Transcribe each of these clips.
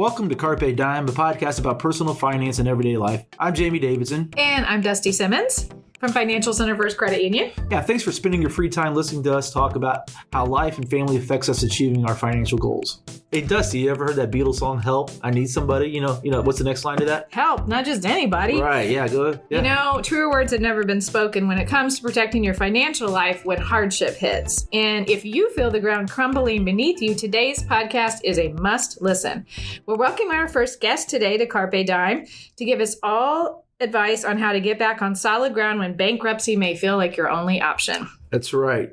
Welcome to Carpe Dime, a podcast about personal finance and everyday life. I'm Jamie Davidson. And I'm Dusty Simmons from Financial Center First Credit Union. Yeah, thanks for spending your free time listening to us talk about how life and family affects us achieving our financial goals. Hey, Dusty, you ever heard that Beatles song, Help, I Need Somebody? You know, what's the next line to that? Help, not just anybody. Right, yeah, go ahead. Yeah. You know, truer words have never been spoken when it comes to protecting your financial life when hardship hits. And if you feel the ground crumbling beneath you, today's podcast is a must listen. We're welcoming our first guest today to Carpe Dime to give us all advice on how to get back on solid ground when bankruptcy may feel like your only option. That's right.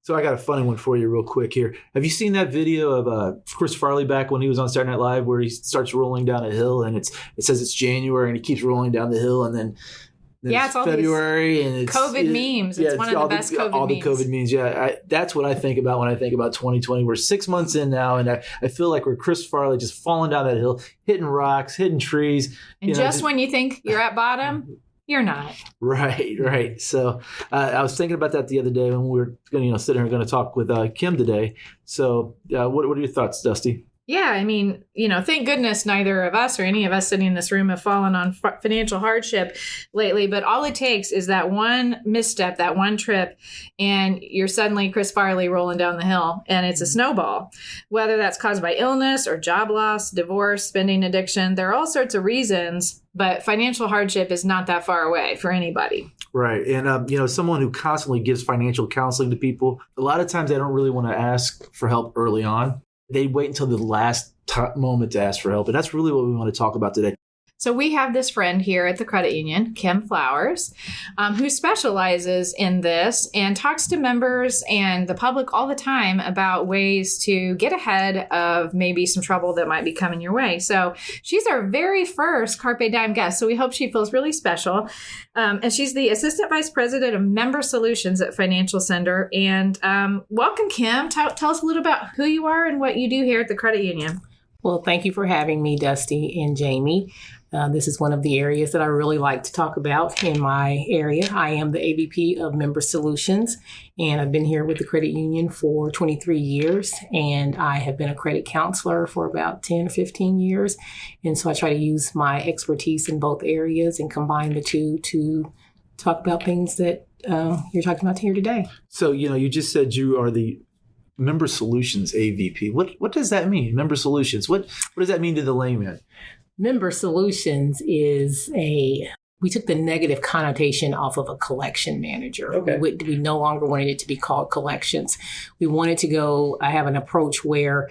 So I got a funny one for you real quick here. Have you seen that video of Chris Farley back when he was on Saturday Night Live where he starts rolling down a hill and it says it's January and he keeps rolling down the hill and then it's all February and it's COVID memes. It's one of the best COVID memes. All the COVID memes. Yeah, that's what I think about when I think about 2020. We're 6 months in now, and I feel like we're Chris Farley just falling down that hill, hitting rocks, hitting trees. And when you think you're at bottom, you're not. Right. So I was thinking about that the other day when we were going to sitting here going to talk with Kim today. So what are your thoughts, Dusty? Yeah, I mean, thank goodness neither of us or any of us sitting in this room have fallen on financial hardship lately. But all it takes is that one misstep, that one trip, and you're suddenly Chris Farley rolling down the hill, and it's a snowball. Whether that's caused by illness or job loss, divorce, spending addiction, there are all sorts of reasons. But financial hardship is not that far away for anybody. Right. And, someone who constantly gives financial counseling to people, a lot of times they don't really want to ask for help early on. They wait until the last moment to ask for help. And that's really what we want to talk about today. So we have this friend here at the credit union, Kim Flowers, who specializes in this and talks to members and the public all the time about ways to get ahead of maybe some trouble that might be coming your way. So she's our very first Carpe Dime guest. So we hope she feels really special. And she's the Assistant Vice President of Member Solutions at Financial Center. And welcome, Kim. Tell us a little about who you are and what you do here at the credit union. Well, thank you for having me, Dusty and Jamie. This is one of the areas that I really like to talk about in my area. I am the AVP of Member Solutions, and I've been here with the credit union for 23 years, and I have been a credit counselor for about 10 or 15 years. And so I try to use my expertise in both areas and combine the two to talk about things that you're talking about here today. So, you just said you are the Member Solutions AVP. What does that mean? Member Solutions. What does that mean to the layman? Member Solutions is we took the negative connotation off of a collection manager. Okay. We no longer wanted it to be called collections. We wanted to have an approach where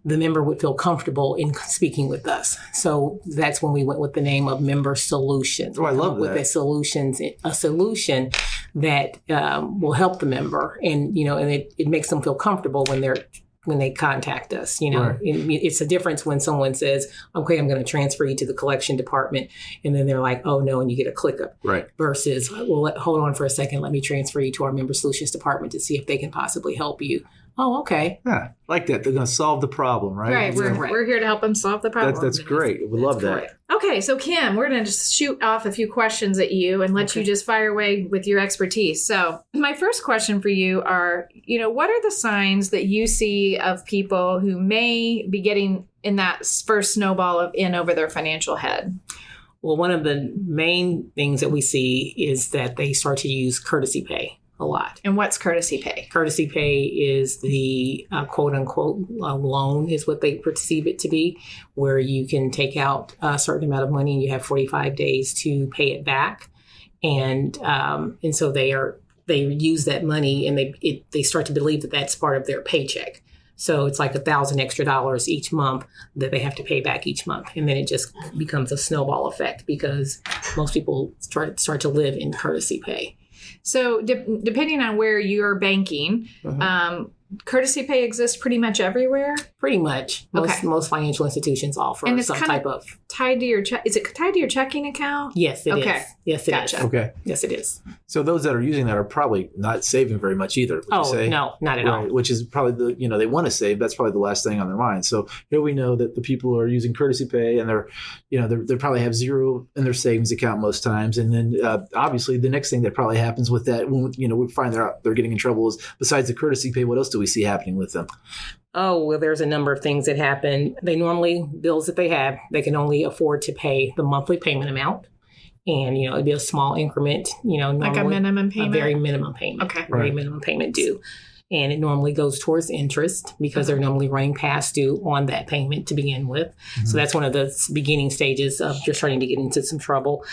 the member would feel comfortable in speaking with us. So that's when we went with the name of Member Solutions. Oh, I love that. With a solution that will help the member, and it makes them feel comfortable when they contact us. Right. It's a difference when someone says, okay, I'm going to transfer you to the collection department. And then they're like, oh no, and you get a ClickUp. Right. Versus, well, hold on for a second. Let me transfer you to our Member Solutions department to see if they can possibly help you. Oh, okay. Yeah, like that. They're going to solve the problem, right? Right. We're here to help them solve the problem. That's great. We love that. Okay, so Kim, we're going to just shoot off a few questions at you and let you just fire away with your expertise. So my first question for you are, what are the signs that you see of people who may be getting in that first snowball in over their financial head? Well, one of the main things that we see is that they start to use courtesy pay a lot. And what's courtesy pay? Courtesy pay is the quote unquote loan is what they perceive it to be, where you can take out a certain amount of money and you have 45 days to pay it back. And so they use that money and they start to believe that that's part of their paycheck. So it's like $1,000 extra each month that they have to pay back each month. And then it just becomes a snowball effect because most people start to live in courtesy pay. So depending on where you're banking, courtesy pay exists pretty much everywhere? Pretty much. Most financial institutions offer some type of tied to your is it tied to your checking account? Yes, it is. Yes, it is. Okay. Yes, it is. So those that are using that are probably not saving very much either. No, not at all. Which is probably they want to save. That's probably the last thing on their mind. So here we know that the people who are using courtesy pay and they probably have zero in their savings account most times. And then obviously the next thing that probably happens with that when we find they're getting in trouble is besides the courtesy pay, what else do we see happening with them? Oh, well, there's a number of things that happen. They normally, bills that they have, they can only afford to pay the monthly payment amount. And, it'd be a small increment, like a minimum payment? A very minimum payment. Okay. Very minimum payment due. And it normally goes towards interest because they're normally running past due on that payment to begin with. Mm-hmm. So that's one of the beginning stages of you're starting to get into some trouble.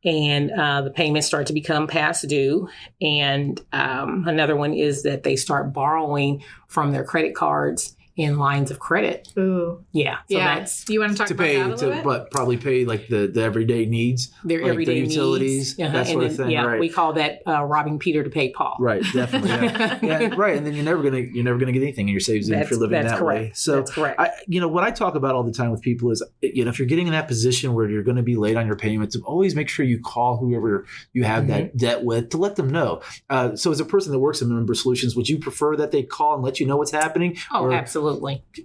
And the payments start to become past due. And another one is that they start borrowing from their credit cards in lines of credit. Ooh. Yeah. So that's you want to talk about that a little bit? But probably pay like the everyday needs. Their like everyday utilities, needs. that sort of thing. Yeah, right. We call that robbing Peter to pay Paul. Right, definitely. Yeah. Right. And then you're never gonna get anything in your savings if you're living that correct. way. So that's correct. What I talk about all the time with people is, if you're getting in that position where you're going to be late on your payments, always make sure you call whoever you have that debt with to let them know. So as a person that works in Member Solutions, would you prefer that they call and let you know what's happening? Oh, absolutely.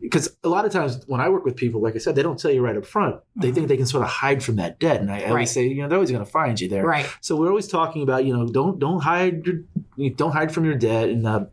Because a lot of times when I work with people, like I said, they don't tell you right up front. They think they can sort of hide from that debt. And I always say, they're always going to find you there. Right. So we're always talking about, don't hide from your debt, and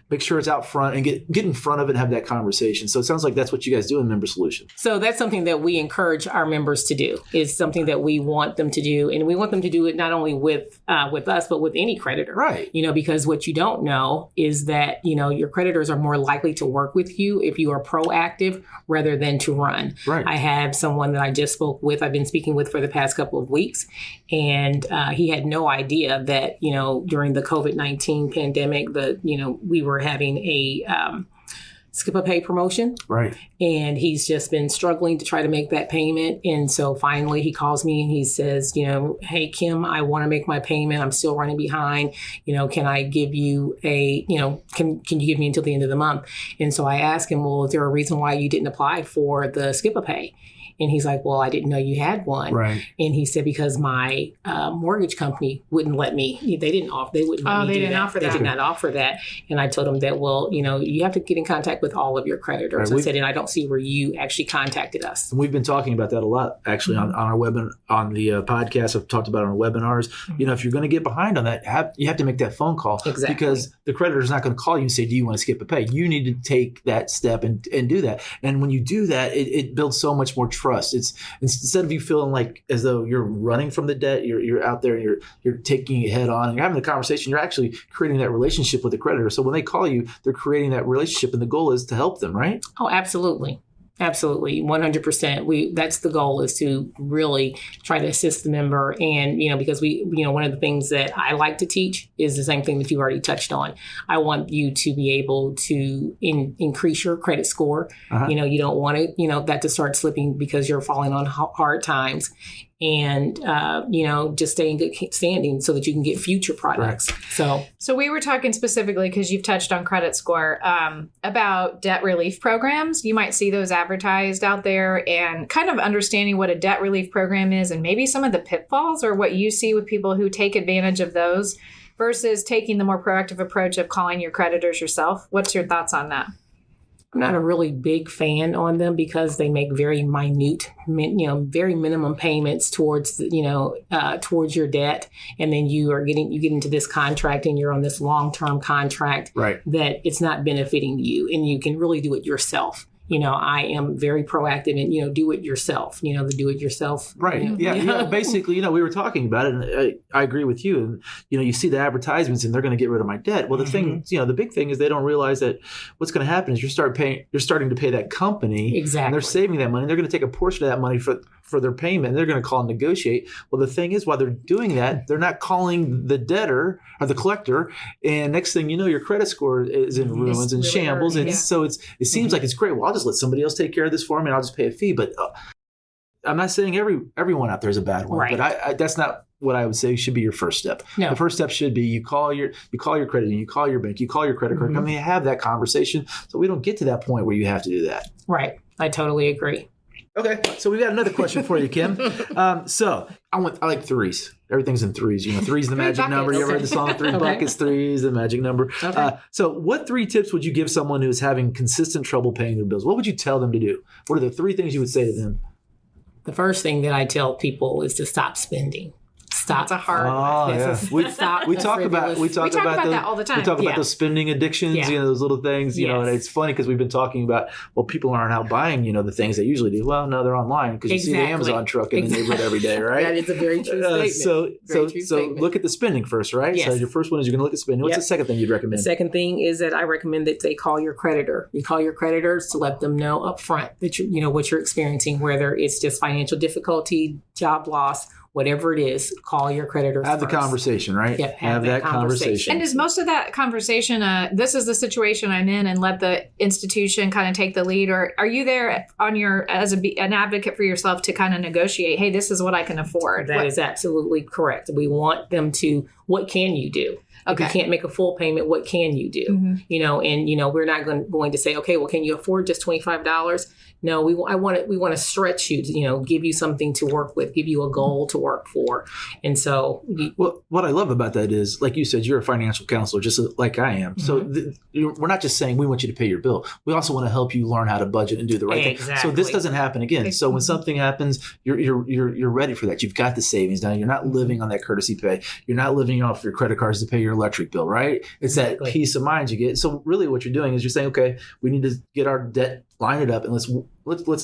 make sure it's out front and get in front of it and have that conversation. So it sounds like that's what you guys do in Member Solutions. So that's something that we encourage our members to do. Is something that we want them to do. And we want them to do it not only with us, but with any creditor. Right. Because what you don't know is that, your creditors are more likely to work with you if you are proactive rather than to run. Right. I have someone that I just spoke with, I've been speaking with for the past couple of weeks, and he had no idea that, during the COVID-19 pandemic, we were having a skip-a-pay promotion. Right. And he's just been struggling to try to make that payment. And so finally he calls me and he says, hey, Kim, I want to make my payment. I'm still running behind. Can I give you can you give me until the end of the month? And so I asked him, well, is there a reason why you didn't apply for the skip-a-pay? And he's like, well, I didn't know you had one. Right. And he said, because my mortgage company wouldn't let me. They didn't offer. They wouldn't let me do that. They did not offer that. And I told him that, well, you have to get in contact with all of your creditors. Right. I said, and I don't see where you actually contacted us. And we've been talking about that a lot, actually, on our on the podcast. I've talked about it on webinars. Mm-hmm. If you're going to get behind on that, you have to make that phone call. Exactly. Because the creditor's not going to call you and say, do you want to skip a pay? You need to take that step and do that. And when you do that, it builds so much more trust. It's instead of you feeling like as though you're running from the debt, you're out there and you're taking it head on and you're having a conversation. You're actually creating that relationship with the creditor. So when they call you, they're creating that relationship, and the goal is to help them, right? Oh, absolutely. Absolutely. 100%. That's the goal, is to really try to assist the member. And, because one of the things that I like to teach is the same thing that you already touched on. I want you to be able to increase your credit score. Uh-huh. You don't want to, that to start slipping because you're falling on hard times. And, just stay in good standing so that you can get future products. Right. So we were talking specifically, because you've touched on credit score, about debt relief programs. You might see those advertised out there, and kind of understanding what a debt relief program is and maybe some of the pitfalls or what you see with people who take advantage of those versus taking the more proactive approach of calling your creditors yourself. What's your thoughts on that? I'm not a really big fan on them because they make very minute, very minimum payments towards, towards your debt. And then you get into this contract and you're on this long-term contract that it's not benefiting you, and you can really do it yourself. I am very proactive and, do it yourself, the do it yourself. Right. Yeah. Basically, we were talking about it, and I agree with you. And, you see the advertisements and they're going to get rid of my debt. Well, the thing, the big thing is they don't realize that what's going to happen is you're starting to pay that company. Exactly. And they're saving that money. They're going to take a portion of that money for their payment, and they're going to call and negotiate. Well, the thing is, while they're doing that, they're not calling the debtor or the collector. And next thing you know, your credit score is in ruins and shambles. And so it seems like it's great. Well, I'll just let somebody else take care of this for me and I'll just pay a fee. But I'm not saying everyone out there is a bad one, but I that's not what I would say should be your first step. No. The first step should be you call your credit union, you call your bank, you call your credit card company, have that conversation so we don't get to that point where you have to do that. Right. I totally agree. Okay, so we've got another question for you, Kim. So I like threes. Everything's in threes. Three's the magic number. You ever heard the song Three Buckets? Three's the magic number. Okay. So what 3 tips would you give someone who's having consistent trouble paying their bills? What would you tell them to do? What are the 3 things you would say to them? The first thing that I tell people is to stop spending. Stop. That's a hard Oh, one. yeah. We talk about that all the time. We talk about Yeah. those spending addictions, Yeah. those little things, and Yes. it's funny because we've been talking about, well, people aren't out buying, the things they usually do. Well, no, they're online because you see the Exactly. Amazon truck in the neighborhood every day, right? That is a very true statement. So statement. look at the spending first, right? Yes. So your first one is you're going to look at spending. What's Yep. the second thing you'd The recommend? second thing is that I recommend that they call your creditor. You call your creditors to let them know up front that what you're experiencing, whether it's just financial difficulty, job loss, whatever it is, call your creditors Have the first. conversation, right? Yep, have that conversation. And is most of that conversation, this is the situation I'm in, and let the institution kind of take the lead, or are you there on as an advocate for yourself to kind of negotiate? Hey, this is what I can afford. That is absolutely correct. We want them to. What can you do? If you can't make a full payment, what can you do? Mm-hmm. We're not going to say, okay, well, can you afford just $25? No, we want to stretch you to, give you something to work with, give you a goal to work for. And so, what I love about that is, like you said, you're a financial counselor, just like I am. So we're not just saying we want you to pay your bill. We also want to help you learn how to budget and do the right thing. So this doesn't happen again. So when something happens, you're ready for that. You've got the savings down. You're not living on that courtesy pay. You're not living off your credit cards to pay your electric bill, right? It's that peace of mind you get. So really what you're doing is you're saying, okay, we need to get our debt lined up and let's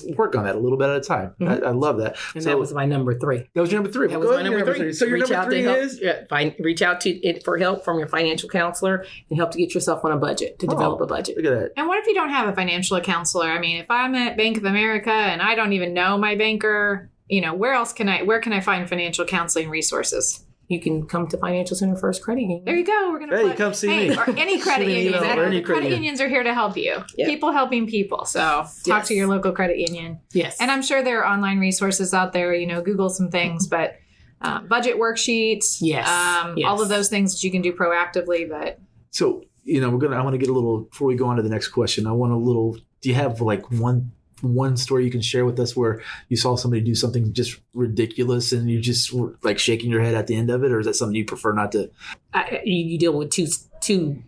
work on that a little bit at a time. I love that. And that was my number 3. That was your number 3. That was my number 3. So your number 3 is? Reach out to it for help from your financial counselor and help to get yourself on a budget, to develop a budget. Look at that. And what if you don't have a financial counselor? I mean, if I'm at Bank of America and I don't even know my banker, where can I find financial counseling resources? You can come to Financial Center First Credit Union. There you go. We're gonna come see me. or any credit union. Credit unions are here to help you. Yep. People helping people. So talk to your local credit union. Yes. And I'm sure there are online resources out there. Google some things, but budget worksheets. Yes. All of those things that you can do proactively. But so I want to get a little, before we go on to the next question, do you have like one story you can share with us where you saw somebody do something just ridiculous and you just were like shaking your head at the end of it, or is that something you prefer not to? You deal with two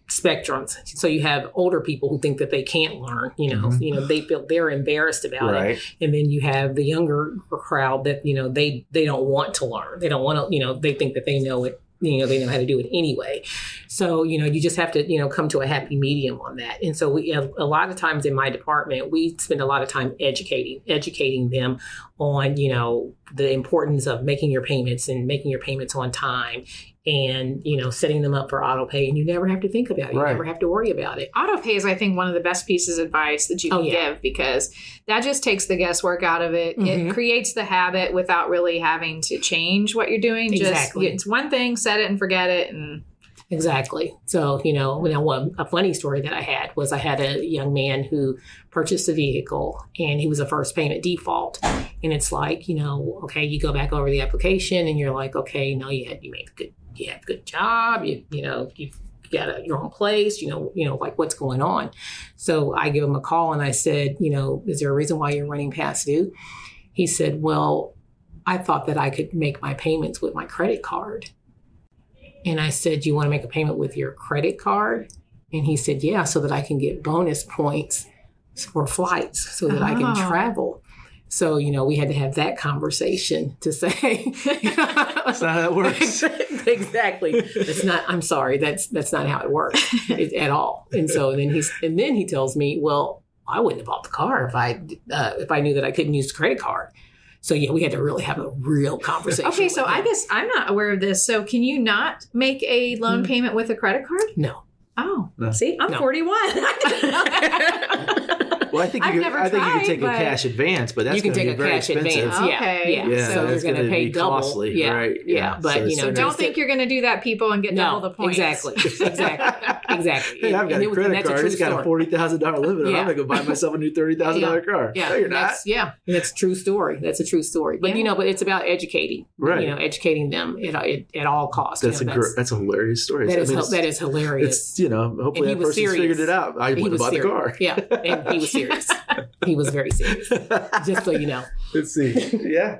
spectrums. So you have older people who think that they can't learn, they feel they're embarrassed about it. And then you have the younger crowd that, they don't want to learn. They don't want to, they think that they know it. They know how to do it anyway. So, you just have to, come to a happy medium on that. And so a lot of times in my department, we spend a lot of time educating them on, the importance of making your payments and making your payments on time and, setting them up for auto pay. And you never have to think about it. You never have to worry about it. Auto pay is, I think, one of the best pieces of advice that you can give, because that just takes the guesswork out of it. Mm-hmm. It creates the habit without really having to change what you're doing. Exactly. It's one thing, set it and forget it. And Exactly. So, a funny story that I had a young man who purchased a vehicle and he was a first payment default. And it's like, okay, you go back over the application and you're like, okay, no, you have a good job. You've got your own place, like what's going on. So I give him a call and I said, is there a reason why you're running past due? He said, well, I thought that I could make my payments with my credit card. And I said, you want to make a payment with your credit card? And he said, yeah, so that I can get bonus points for flights so that I can travel. So, we had to have that conversation to say, that's not how it works. Exactly. I'm sorry. That's not how it works at all. And so then he tells me, well, I wouldn't have bought the car if I knew that I couldn't use the credit card. So we had to really have a real conversation. Okay, so I guess I'm not aware of this. So can you not make a loan payment with a credit card? No. Oh, no. See, I'm 41. Well, I think you can take a cash advance, but that's going to be very expensive. Okay. Yeah. So you're going to pay double. Costly, right? Yeah. But don't think you're going to do that, people, and get double the points. Exactly. Hey, I've got a credit card. It's got a $40,000 limit. I'm going to go buy myself a new $30,000 car. Yeah. No, you're not. That's a true story. But but it's about educating. Right. Educating them at all costs. That's a hilarious story. That is hilarious. It's hopefully that person's figured it out. I wouldn't have bought the car. Yeah, and he was serious. He was very serious. Just so you know. Let's see. Yeah.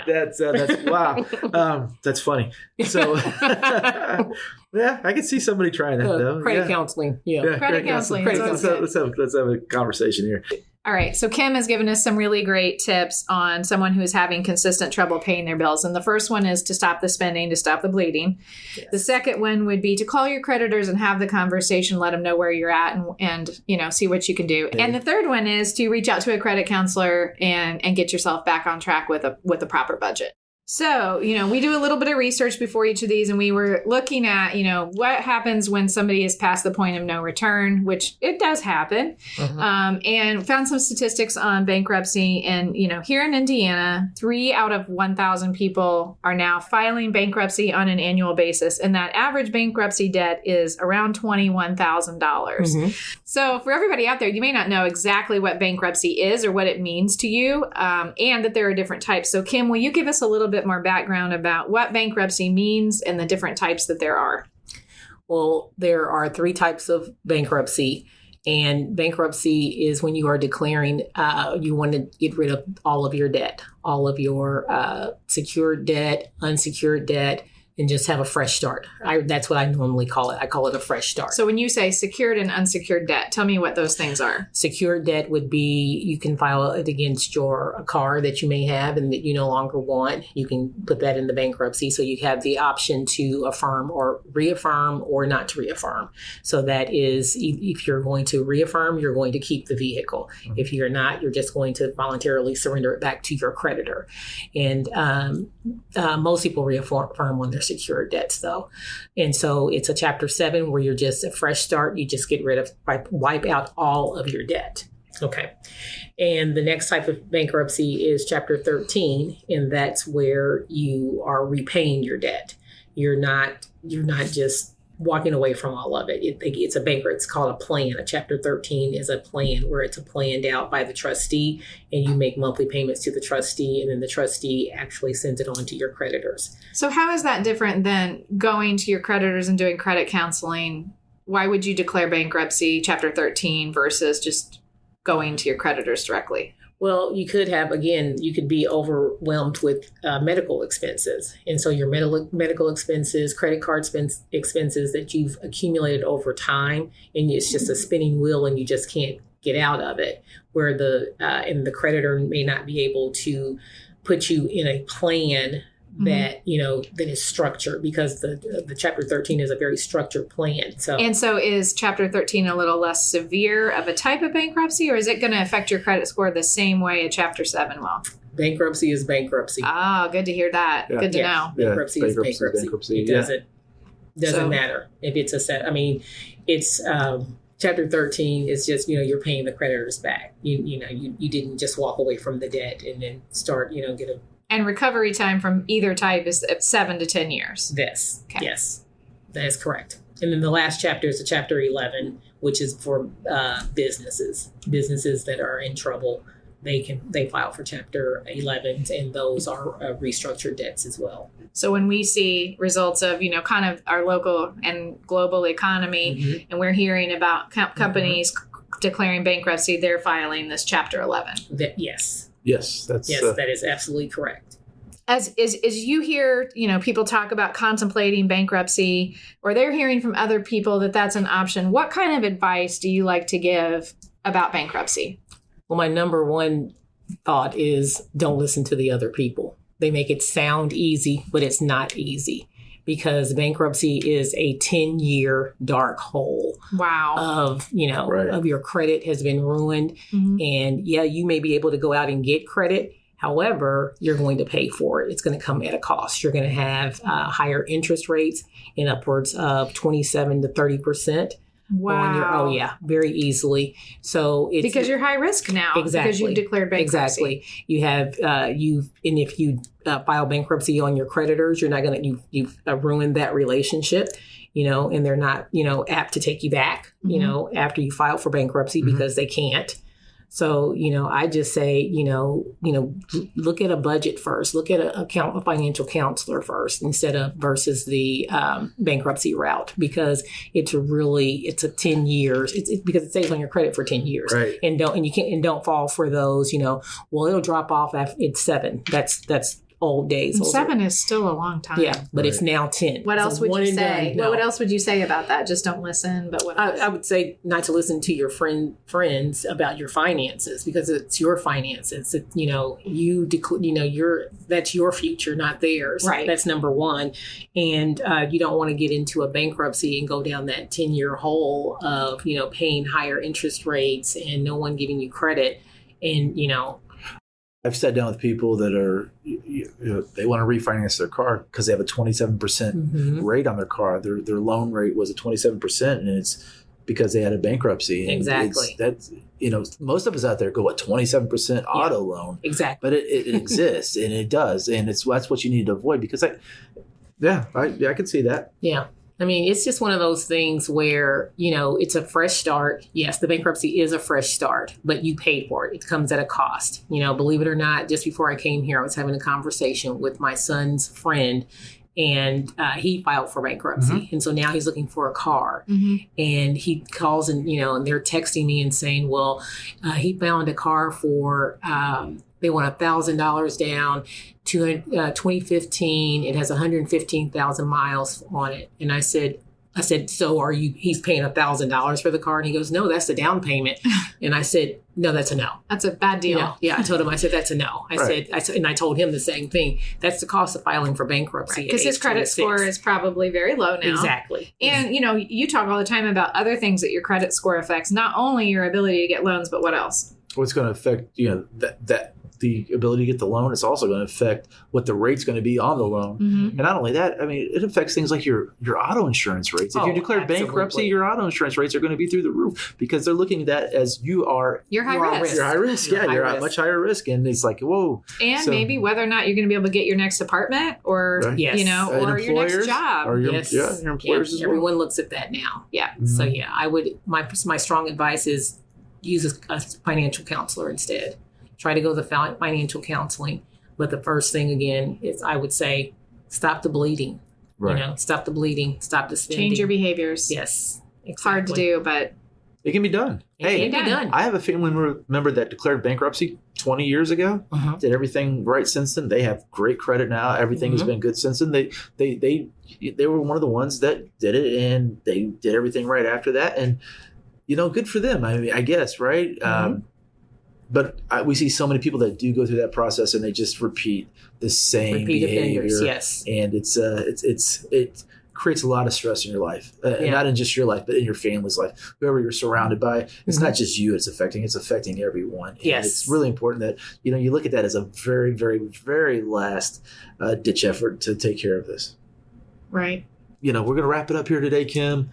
That's wow. That's funny. So yeah, I can see somebody trying that though. Credit counseling. Credit counseling. Let's have a conversation here. All right. So Kim has given us some really great tips on someone who is having consistent trouble paying their bills. And the first one is to stop the spending, to stop the bleeding. Yes. The second one would be to call your creditors and have the conversation, let them know where you're at and see what you can do. Yeah. And the third one is to reach out to a credit counselor and get yourself back on track with a proper budget. So, we do a little bit of research before each of these, and we were looking at, what happens when somebody is past the point of no return, which it does happen, and found some statistics on bankruptcy. And, here in Indiana, 3 out of 1,000 people are now filing bankruptcy on an annual basis. And that average bankruptcy debt is around $21,000. So for everybody out there, you may not know exactly what bankruptcy is or what it means to you, and that there are different types. So Kim, will you give us a little bit more background about what bankruptcy means and the different types that there are? Well, there are 3 types of bankruptcy. And bankruptcy is when you are declaring you want to get rid of all of your debt, all of your secured debt, unsecured debt, and just have a fresh start. That's what I normally call it. I call it a fresh start. So when you say secured and unsecured debt, tell me what those things are. Secured debt would be you can file it against a car that you may have and that you no longer want. You can put that in the bankruptcy. So you have the option to affirm or reaffirm or not to reaffirm. So that is, if you're going to reaffirm, you're going to keep the vehicle. If you're not, you're just going to voluntarily surrender it back to your creditor. And most people reaffirm on their secured debts, though. And so it's a Chapter 7 where you're just a fresh start. You just get rid of, wipe out all of your debt. Okay. And the next type of bankruptcy is Chapter 13, and that's where you are repaying your debt. You're not just walking away from all of it. It's a it's called a plan. A Chapter 13 is a plan where it's planned out by the trustee, and you make monthly payments to the trustee, and then the trustee actually sends it on to your creditors. So how is that different than going to your creditors and doing credit counseling? Why would you declare bankruptcy, Chapter 13, versus just going to your creditors directly? Well, you could be overwhelmed with medical expenses. And so your medical expenses, credit card expenses that you've accumulated over time, and it's just a spinning wheel and you just can't get out of it, where the creditor may not be able to put you in a plan that, that is structured, because the Chapter 13 is a very structured plan. So is Chapter 13 a little less severe of a type of bankruptcy, or is it going to affect your credit score the same way a Chapter 7 will? Bankruptcy is bankruptcy. Ah, good to hear that. Yeah. Good to know. Bankruptcy is bankruptcy. It doesn't matter if it's a set. I mean, it's Chapter 13 is just, you're paying the creditors back. You didn't just walk away from the debt and then start, get a... And recovery time from either type is 7 to 10 years. Yes. Okay. Yes, that is correct. And then the last chapter is the Chapter 11, which is for businesses that are in trouble. They file for Chapter 11, and those are restructured debts as well. So when we see results of, kind of our local and global economy, and we're hearing about companies declaring bankruptcy, they're filing this Chapter 11. Yes. Yes, that is absolutely correct. As you hear, people talk about contemplating bankruptcy, or they're hearing from other people that that's an option, what kind of advice do you like to give about bankruptcy? Well, my number one thought is don't listen to the other people. They make it sound easy, but it's not easy, because bankruptcy is a 10-year dark hole. Wow. Of your credit has been ruined. And you may be able to go out and get credit. However, you're going to pay for it. It's going to come at a cost. You're going to have higher interest rates in upwards of 27 to 30%. Wow. Very easily. So it's because you're high risk now. Exactly. Because you've declared bankruptcy. Exactly. You have and if you file bankruptcy on your creditors, you're not going to you've ruined that relationship. And they're not apt to take you back. After you file for bankruptcy, because they can't. So, I just say, look at a budget first, look at a financial counselor first versus the bankruptcy route, because it's a 10 years. It's because it stays on your credit for 10 years. Right. And don't fall for those, it'll drop off after it's 7. That's old days. And Those 7 is still a long time. yeah, but it's now 10. What else would one you and say? done. No. What else would you say about that? Just don't listen, but what else? I would say not to listen to your friends about your finances, because it's your finances. That's your future, not theirs. Right. That's number one. And you don't want to get into a bankruptcy and go down that 10-year hole of, paying higher interest rates and no one giving you credit. And, I've sat down with people that are, they want to refinance their car because they have a 27% rate on their car. Their loan rate was a 27%, and it's because they had a bankruptcy. And exactly. That's, most of us out there go, 27% auto loan. Exactly. But it exists, and it does. And that's what you need to avoid, because I can see that. Yeah. I mean, it's just one of those things where, it's a fresh start. Yes, the bankruptcy is a fresh start, but you pay for it. It comes at a cost. Believe it or not, just before I came here, I was having a conversation with my son's friend, and he filed for bankruptcy. Mm-hmm. And so now he's looking for a car. Mm-hmm. And he calls and they're texting me and saying, well, he found a car for, they want $1,000 down, 2015. It has 115,000 miles on it. And I said, so he's paying $1,000 for the car? And he goes, no, that's the down payment. And I said, no, that's a no. That's a bad deal. Yeah. I told him, I said, that's a no. I said, and I told him the same thing. That's the cost of filing for bankruptcy. Because his credit score is probably very low now. Exactly. And, you talk all the time about other things that your credit score affects, not only your ability to get loans, but what else? What's going to affect, that the ability to get the loan, it's also going to affect what the rate's going to be on the loan. Mm-hmm. And not only that, I mean, it affects things like your auto insurance rates. If you declare bankruptcy, your auto insurance rates are going to be through the roof, because they're looking at that as you're high risk. You're high risk. Yeah, you're at much higher risk. And it's like, whoa. And maybe whether or not you're going to be able to get your next apartment or, or your next job. Or your employers as well. Everyone looks at that now. Yeah. Mm-hmm. So I would, my strong advice is use a financial counselor instead. Try to go the financial counseling. But the first thing, again, is I would say stop the bleeding. Right. Stop the bleeding. Stop the spending. Change your behaviors. Yes. Exactly. It's hard to do, but it can be done. It can be done. I have a family member that declared bankruptcy 20 years ago. Did everything right since then. They have great credit now. Everything has been good since then. They were one of the ones that did it, and they did everything right after that. And good for them. I mean, I guess, right? But we see so many people that do go through that process, and they just repeat the same behavior. Offenders, yes. And it creates a lot of stress in your life, and not in just your life, but in your family's life. Whoever you're surrounded by, it's not just you. It's affecting everyone. And yes. It's really important that you look at that as a very, very, very last ditch effort to take care of this. Right. We're going to wrap it up here today, Kim.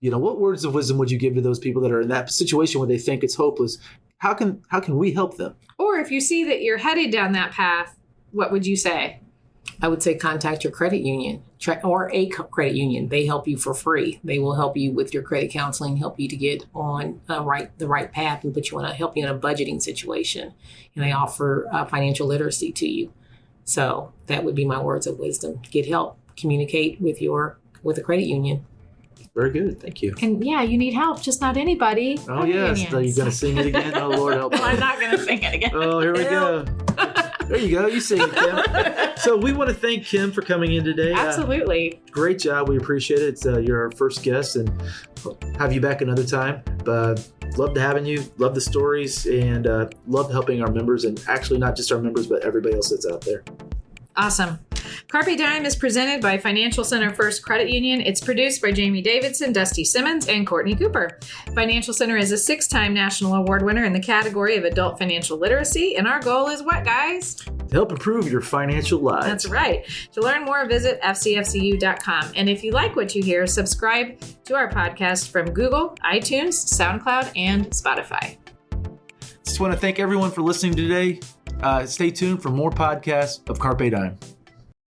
What words of wisdom would you give to those people that are in that situation where they think it's hopeless? How can we help them? Or if you see that you're headed down that path, what would you say? I would say contact your credit union or a credit union. They help you for free. They will help you with your credit counseling, help you to get on the right path, and help you in a budgeting situation. And they offer financial literacy to you. So that would be my words of wisdom. Get help. Communicate with a credit union. Very good. Thank you. And you need help, just not anybody. Oh, yes. Are you going to sing it again? Oh, Lord help me. I'm not going to sing it again. Oh, here we go. There you go. You sing it, Kim. So we want to thank Kim for coming in today. Absolutely. Great job. We appreciate it. You're our first guest, and have you back another time. Love to having you. Love the stories, and love helping our members, and actually not just our members, but everybody else that's out there. Awesome. Carpe Dime is presented by Financial Center First Credit Union. It's produced by Jamie Davidson, Dusty Simmons, and Courtney Cooper. Financial Center is a 6-time national award winner in the category of adult financial literacy. And our goal is what, guys? To help improve your financial lives. That's right. To learn more, visit fcfcu.com. And if you like what you hear, subscribe to our podcast from Google, iTunes, SoundCloud, and Spotify. Just want to thank everyone for listening today. Stay tuned for more podcasts of Carpe Dime.